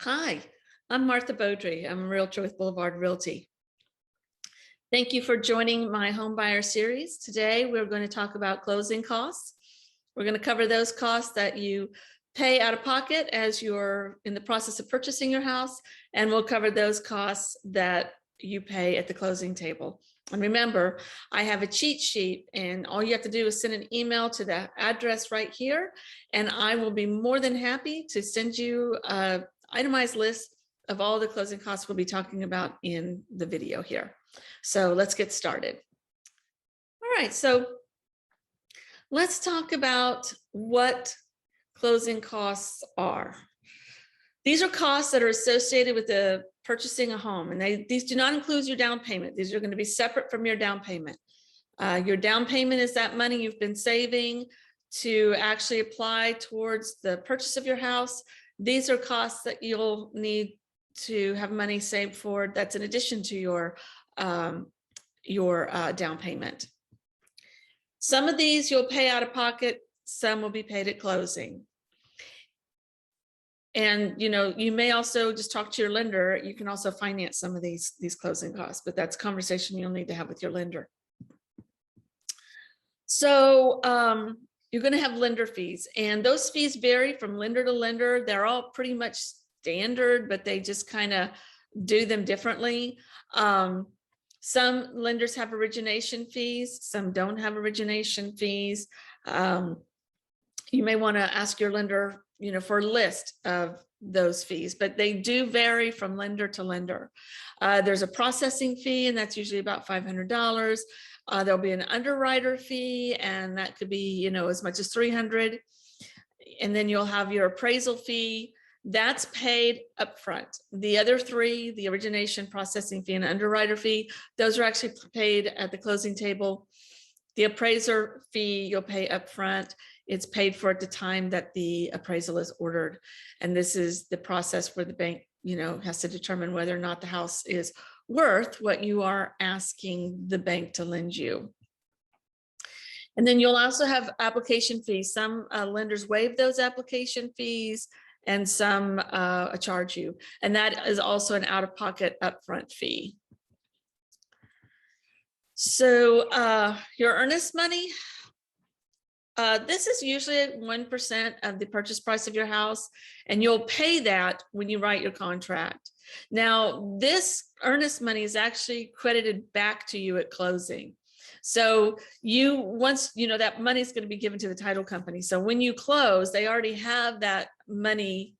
Hi, I'm Martha Beaudry. I'm a realtor with Boulevard Realty. Thank you for joining my home buyer series. Today, we're going to talk about closing costs. We're going to cover those costs that you pay out of pocket as you're in the process of purchasing your house, and we'll cover those costs that you pay at the closing table. And remember, I have a cheat sheet, and all you have to do is send an email to the address right here, and I will be more than happy to send you an itemized list of all the closing costs we'll be talking about in the video here. So let's get started. All right, so let's talk about what closing costs are. These are costs that are associated with purchasing a home, and these do not include your down payment. These are going to be separate from your down payment. Your down payment is that money you've been saving to actually apply towards the purchase of your house. These are costs that you'll need to have money saved for. That's in addition to your down payment. Some of these you'll pay out of pocket, some will be paid at closing. And you may also just talk to your lender. You can also finance some of these closing costs, but that's a conversation you'll need to have with your lender. So you're going to have lender fees, and those fees vary from lender to lender. They're all pretty much standard, but they just kind of do them differently. Some lenders have origination fees, some don't have origination fees. You may want to ask your lender, for a list of those fees, but they do vary from lender to lender. There's a processing fee, and that's usually about $500. There'll be an underwriter fee, and that could be, as much as $300. And then you'll have your appraisal fee. That's paid upfront. The other three, the origination, processing fee, and underwriter fee, those are actually paid at the closing table. The appraiser fee you'll pay upfront. It's paid for at the time that the appraisal is ordered. And this is the process where the bank, has to determine whether or not the house is worth what you are asking the bank to lend you. And then you'll also have application fees. Some lenders waive those application fees, and some charge you. And that is also an out-of-pocket upfront fee. So your earnest money, this is usually 1% of the purchase price of your house, and you'll pay that when you write your contract. Now, this earnest money is actually credited back to you at closing. So once that money is going to be given to the title company. So when you close, they already have that money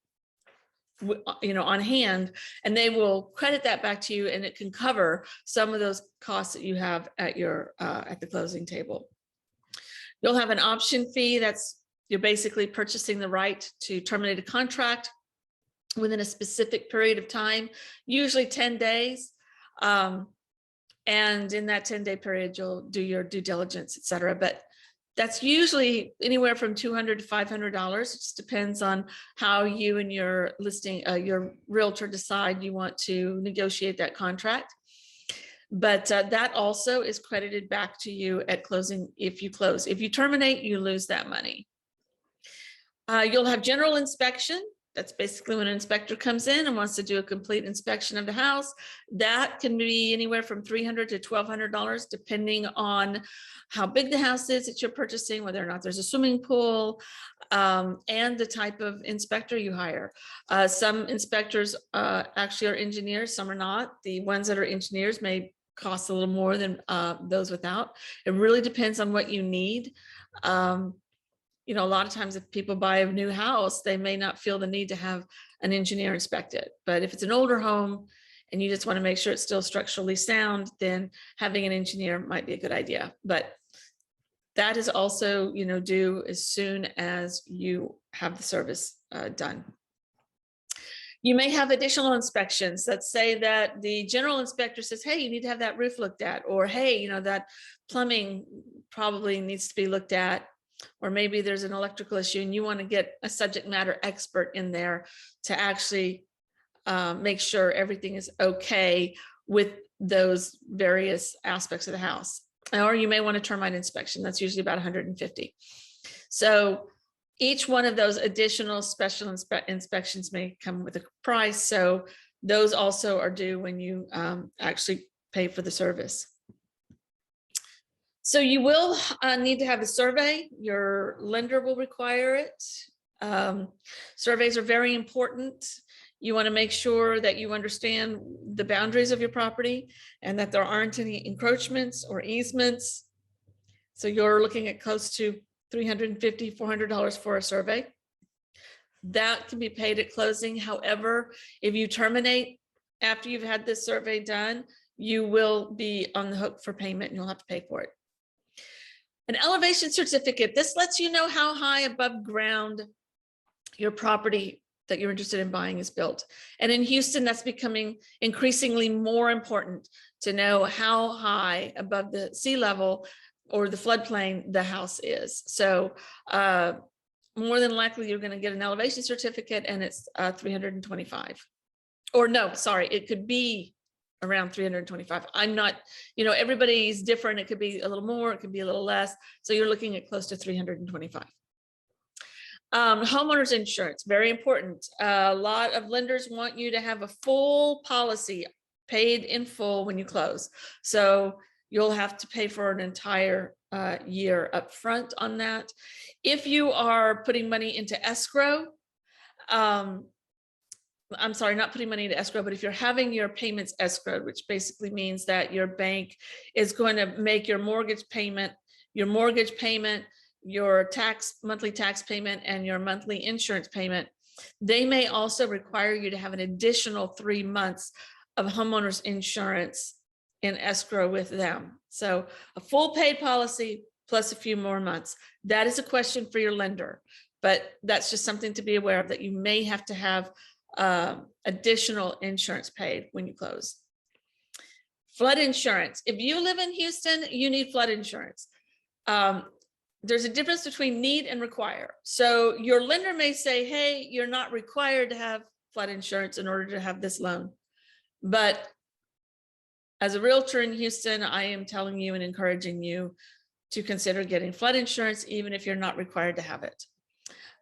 on hand, and they will credit that back to you, and it can cover some of those costs that you have at your at the closing table. You'll have an option fee. You're basically purchasing the right to terminate a contract within a specific period of time, usually 10 days. And in that 10-day period, you'll do your due diligence, et cetera. But that's usually anywhere from $200 to $500. It just depends on how you and your your realtor decide you want to negotiate that contract. But that also is credited back to you at closing if you close. If you terminate, you lose that money. You'll have general inspection. That's basically when an inspector comes in and wants to do a complete inspection of the house. That can be anywhere from $300 to $1,200, depending on how big the house is that you're purchasing, whether or not there's a swimming pool, and the type of inspector you hire. Some inspectors actually are engineers, some are not. The ones that are engineers may cost a little more than those without. It really depends on what you need. A lot of times if people buy a new house, they may not feel the need to have an engineer inspect it. But if it's an older home and you just want to make sure it's still structurally sound, then having an engineer might be a good idea. But that is also, due as soon as you have the service done. You may have additional inspections. Let's say that the general inspector says, hey, you need to have that roof looked at, or hey, that plumbing probably needs to be looked at. Or maybe there's an electrical issue and you want to get a subject matter expert in there to actually make sure everything is okay with those various aspects of the house. Or you may want a termite inspection. That's usually about $150. So Each one of those additional special inspections may come with a price. So those also are due when you actually pay for the service. So you will need to have a survey. Your lender will require it. Surveys are very important. You want to make sure that you understand the boundaries of your property and that there aren't any encroachments or easements. So you're looking at close to $350, $400 for a survey. That can be paid at closing. However, if you terminate after you've had this survey done, you will be on the hook for payment and you'll have to pay for it. An elevation certificate. This lets you know how high above ground your property that you're interested in buying is built. And in Houston, that's becoming increasingly more important to know how high above the sea level or the floodplain the house is. So more than likely, you're going to get an elevation certificate and it's $325. Or no, sorry, it could be around $325. I'm not, everybody's different. It could be a little more, it could be a little less. So you're looking at close to $325. Homeowners insurance, very important. A lot of lenders want you to have a full policy paid in full when you close. So you'll have to pay for an entire year up front on that. If you are putting money into escrow, I'm sorry, not putting money into escrow, but if you're having your payments escrowed, which basically means that your bank is going to make your mortgage payment, your monthly tax payment, and your monthly insurance payment, they may also require you to have an additional 3 months of homeowners insurance in escrow with them. So a full paid policy plus a few more months. That is a question for your lender, but that's just something to be aware of, that you may have to have additional insurance paid when you close. Flood insurance. If you live in Houston, you need flood insurance. There's a difference between need and require. So your lender may say, hey, you're not required to have flood insurance in order to have this loan. But as a realtor in Houston, I am telling you and encouraging you to consider getting flood insurance, even if you're not required to have it.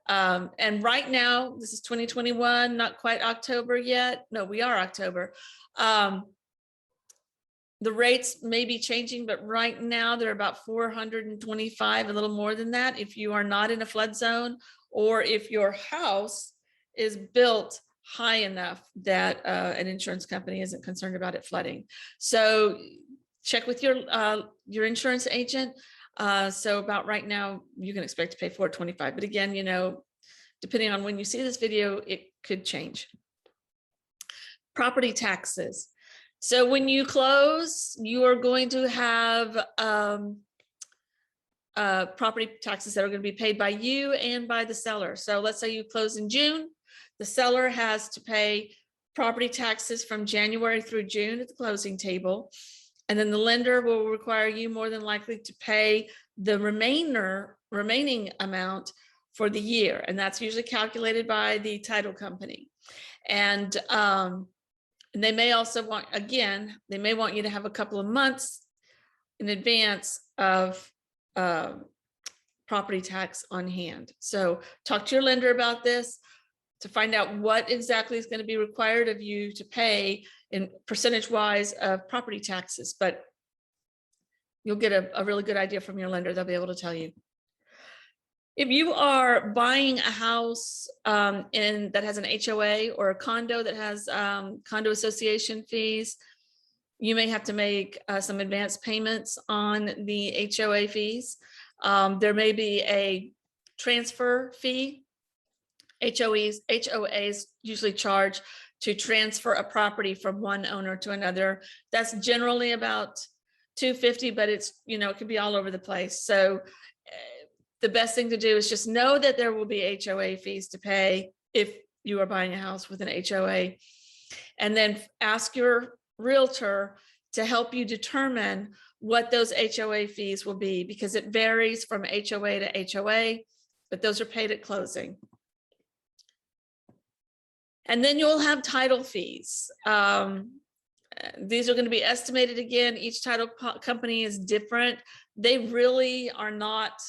And right now, this is 2021, not quite October yet. No, we are October. The rates may be changing, but right now they're about $425, a little more than that, if you are not in a flood zone, or if your house is built high enough that an insurance company isn't concerned about it flooding. So check with your insurance agent. So about right now, you can expect to pay $425. But again, depending on when you see this video, it could change. Property taxes. So when you close, you are going to have property taxes that are going to be paid by you and by the seller. So let's say you close in June. The seller has to pay property taxes from January through June at the closing table. And then the lender will require you more than likely to pay the remaining amount for the year. And that's usually calculated by the title company. And they may also want, they may want you to have a couple of months in advance of property tax on hand. So talk to your lender about this to find out what exactly is going to be required of you to pay in percentage wise of property taxes, but you'll get a really good idea from your lender. They'll be able to tell you. If you are buying a house that has an HOA, or a condo that has condo association fees, you may have to make some advance payments on the HOA fees. There may be a transfer fee. HOAs usually charge to transfer a property from one owner to another. That's generally about $250, but it's, it could be all over the place. So the best thing to do is just know that there will be HOA fees to pay if you are buying a house with an HOA, and then ask your realtor to help you determine what those HOA fees will be, because it varies from HOA to HOA, but those are paid at closing. And then you'll have title fees. These are going to be estimated again. Each title company is different. They really are not,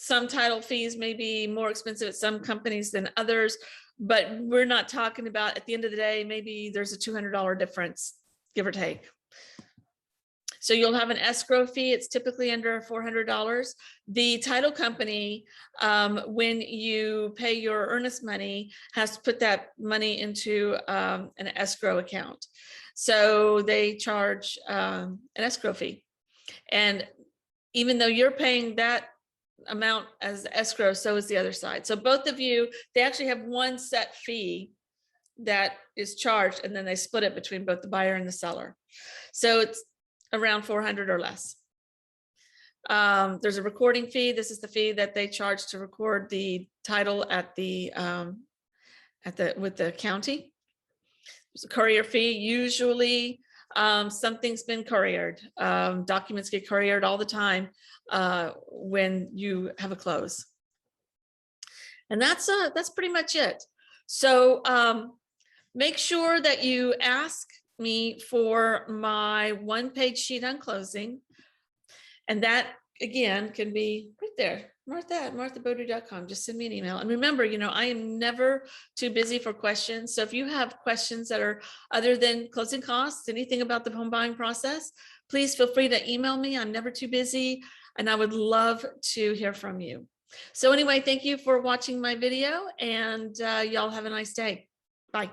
some title fees may be more expensive at some companies than others, but we're not talking about, at the end of the day, maybe there's a $200 difference, give or take. So you'll have an escrow fee. It's typically under $400. The title company, when you pay your earnest money, has to put that money into an escrow account. So they charge an escrow fee. And even though you're paying that amount as escrow, so is the other side. So both of you, they actually have one set fee that is charged, and then they split it between both the buyer and the seller. So it's around 400 or less. There's a recording fee. This is the fee that they charge to record the title at the with the county. There's a courier fee. Usually something's been couriered. Documents get couriered all the time when you have a close. And that's pretty much it. So make sure that you ask me for my one-page sheet on closing. And that, again, can be right there, martha@marthabodu.com. Just send me an email. And remember, you know, I am never too busy for questions. So if you have questions that are other than closing costs, anything about the home buying process, please feel free to email me. I'm never too busy, and I would love to hear from you. So anyway, thank you for watching my video, and y'all have a nice day. Bye.